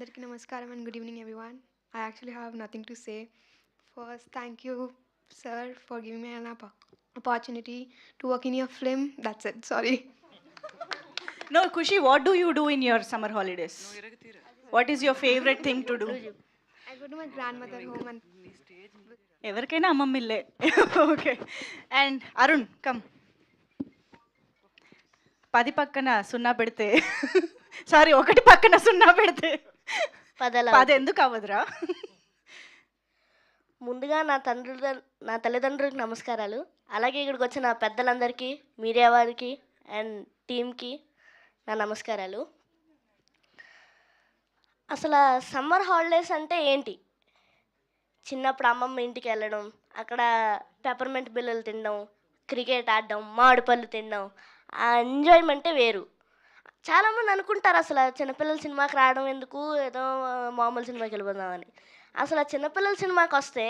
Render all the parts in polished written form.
Andarki namaskaram and good evening, everyone. I actually have nothing to say. First, thank you, sir, for giving me an opportunity to work in your film. That's it. Sorry. No, Kushi, what do you do in your summer holidays? What is your favorite thing to do? I go to my grandmother home and ఎవరికైనా అమ్మమ్మిల్లే okay and Arun come 10 పక్కన సున్నా పెడితే sorry 1 పక్కన సున్నా పెడితే పదలా 10 ఎందుకు అవ్వదురా ముందుగా నా తల్లిదండ్రులకు నమస్కారాలు. అలాగే ఇక్కడికి వచ్చిన పెద్దలందరికీ, మీడియా వారికి అండ్ టీమ్కి నా నమస్కారాలు. అసలు సమ్మర్ హాలిడేస్ అంటే ఏంటి? చిన్నప్పుడు అమ్మమ్మ ఇంటికి వెళ్ళడం, అక్కడ పెప్పర్మెంట్ బిల్లలు తినడం, క్రికెట్ ఆడడం, మామిడి పళ్ళు తినడం, ఆ ఎంజాయ్మెంటే వేరు. చాలామంది అనుకుంటారు అసలు చిన్నపిల్లల సినిమాకి రావడం ఎందుకు, ఏదో మామూలు సినిమాకి వెళ్ళిపోదామని. అసలు చిన్నపిల్లల సినిమాకి వస్తే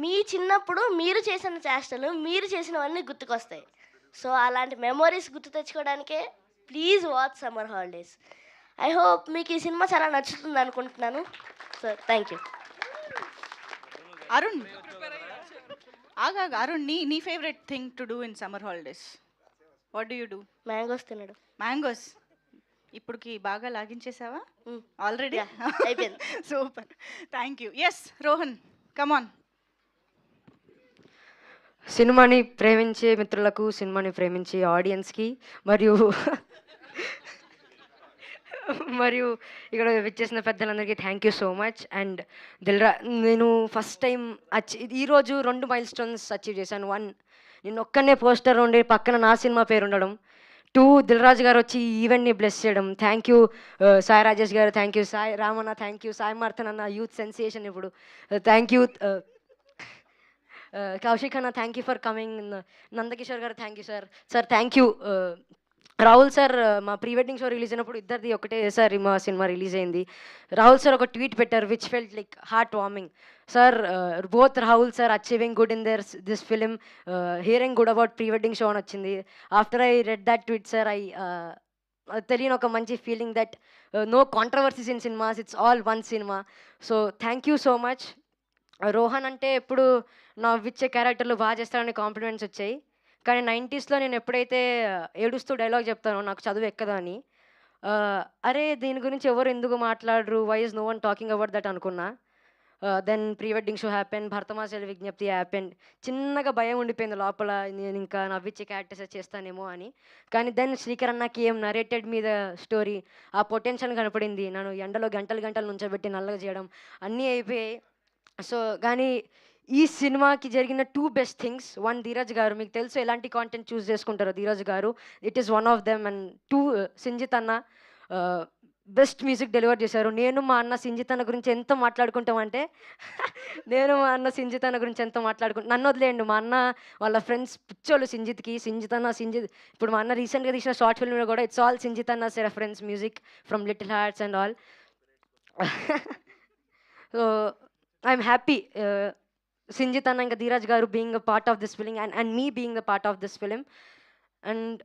మీ చిన్నప్పుడు మీరు చేసిన చేష్టలు, మీరు చేసినవన్నీ గుర్తుకొస్తాయి. సో అలాంటి మెమొరీస్ గుర్తు తెచ్చుకోవడానికే please watch summer holidays. I hope మీకు ఈ సినిమా చాలా నచ్చుతుంది అనుకుంటున్నాను. So thank you. అరుణ్ ఆగా అరుణ్ నీ favourite thing to do in summer holidays what do you do? Mangoes తినడం. మ్యాంగోస్ ఇప్పటికి బాగా లాగించేసావా Mm. ఆల్రెడీ? Yeah, అయిపోయింది. Super thank you. Yes Rohan come on. సినిమాని ప్రేమించే మిత్రులకు, సినిమాని ప్రేమించే ఆడియన్స్కి మరియు మరియు ఇక్కడ విచ్చేసిన పెద్దలందరికీ thank you so much. And నేను ఫస్ట్ టైం ఈరోజు 2 మైల్ స్టోన్స్ అచీవ్ చేశాను. 1, నేను ఒక్కనే పోస్టర్ ఉండి పక్కన నా సినిమా పేరు ఉండడం. 2, దిల్రాజు గారు వచ్చి ఈ ఈవెంట్ని బ్లెస్ చేయడం. థ్యాంక్ యూ సాయి రాజేష్ గారు, thank you Sai Ramanna, thank you Sai Marthan అన్న, యూత్ సెన్సేషన్ ఇప్పుడు. థ్యాంక్ యూ కౌశిక్ అన్న, thank you for coming. Nandakishore గారు thank you sir. Sir thank you. Rahul sir మా ప్రీ వెడ్డింగ్ షో రిలీజ్ అయినప్పుడు ఇద్దరిది ఒకటే సార్ మా సినిమా రిలీజ్ అయింది. రాహుల్ సార్ ఒక ట్వీట్ పెట్టారు which felt like heart warming. Sir both Rahul sir achieving good in this film, hearing good about pre wedding show అని వచ్చింది. After I read that tweet sir తెలియని ఒక మంచి feeling that no controversies in cinemas, it's all one cinema. So thank you so much. Rohan అంటే ఎప్పుడు నవ్విచ్చే క్యారెక్టర్లు బాగా చేస్తారని కాంప్లిమెంట్స్ వచ్చాయి. కానీ 90స్లో నేను ఎప్పుడైతే ఏడుస్తూ డైలాగ్ చెప్తానో నాకు చదువు ఎక్కదా అని, అరే దీని గురించి ఎవరు ఎందుకు మాట్లాడరు, why is no one talking about that అనుకున్నా. Then pre wedding show happen, భరతమాసల విజ్ఞప్తి హ్యాపెన్. చిన్నగా భయం ఉండిపోయింది లోపల, నేను ఇంకా నవ్విచ్చే క్యారెక్టర్స్ చేస్తానేమో అని. కానీ దెన్ శ్రీకర్ అన్నకి ఏం నరేటెడ్ మీద స్టోరీ, ఆ పొటెన్షియల్ కనపడింది. నన్ను ఎండలో గంటలు గంటలు నుంచోబెట్టి నల్లగా చేయడం అన్నీ అయిపోయాయి. సో కానీ ఈ సినిమాకి జరిగిన 2 బెస్ట్ థింగ్స్. 1, ధీరజ్ గారు, మీకు తెలుసు ఎలాంటి కాంటెంట్ చూస్ చేసుకుంటారో ధీరజ్ గారు, it is one of them. And 2, Sinjith అన్న బెస్ట్ మ్యూజిక్ డెలివర్ చేశారు. నేను మా అన్న సింజిత్ అన్న గురించి ఎంత మాట్లాడుకుంటామంటే నేను మా అన్న సింజిత్ అన్న గురించి ఎంత మాట్లాడుకుంటాం. నన్ను వదిలేయండి, మా అన్న వాళ్ళ ఫ్రెండ్స్ పిచ్చోళ్ళు సింజిత్కి. సింజిత్ ఇప్పుడు మా అన్న రీసెంట్గా తీసిన షార్ట్ ఫిల్మ్లో కూడా ఇట్స్ ఆల్ సింజిత్ అన్న reference music from little hearts and all. So I'm happy Sinjith అన్న ఇంకా ధీరజ్ గారు being a part of this film and me being the part of this film. And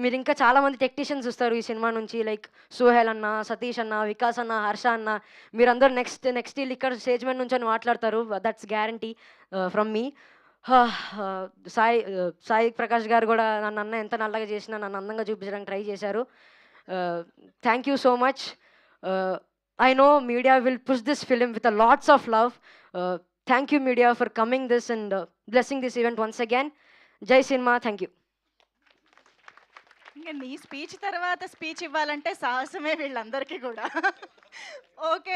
మీరు ఇంకా చాలామంది టెక్నీషియన్స్ వస్తారు ఈ సినిమా నుంచి, లైక్ సోహెల్ అన్న, సతీష్ అన్న, వికాస్ అన్న, హర్ష అన్న. మీరందరూ నెక్స్ట్ ఇక్కడ స్టేజ్ మీద నుంచి అని మాట్లాడతారు, దట్స్ గ్యారంటీ ఫ్రమ్ మీ. సాయి ప్రకాష్ గారు కూడా నన్ను అన్న ఎంత నల్లగా చేసినా నన్ను అందంగా చూపించడానికి ట్రై చేశారు. Thank you so much. I know media will push this film with a lots of love. Thank you media for coming this and blessing this event once again. Jai Cinema, thank you. ఇంకా నీ speech తర్వాత speech ఇవ్వాలంటే సాహసమే వీళ్ళందరికీ కూడా. Okay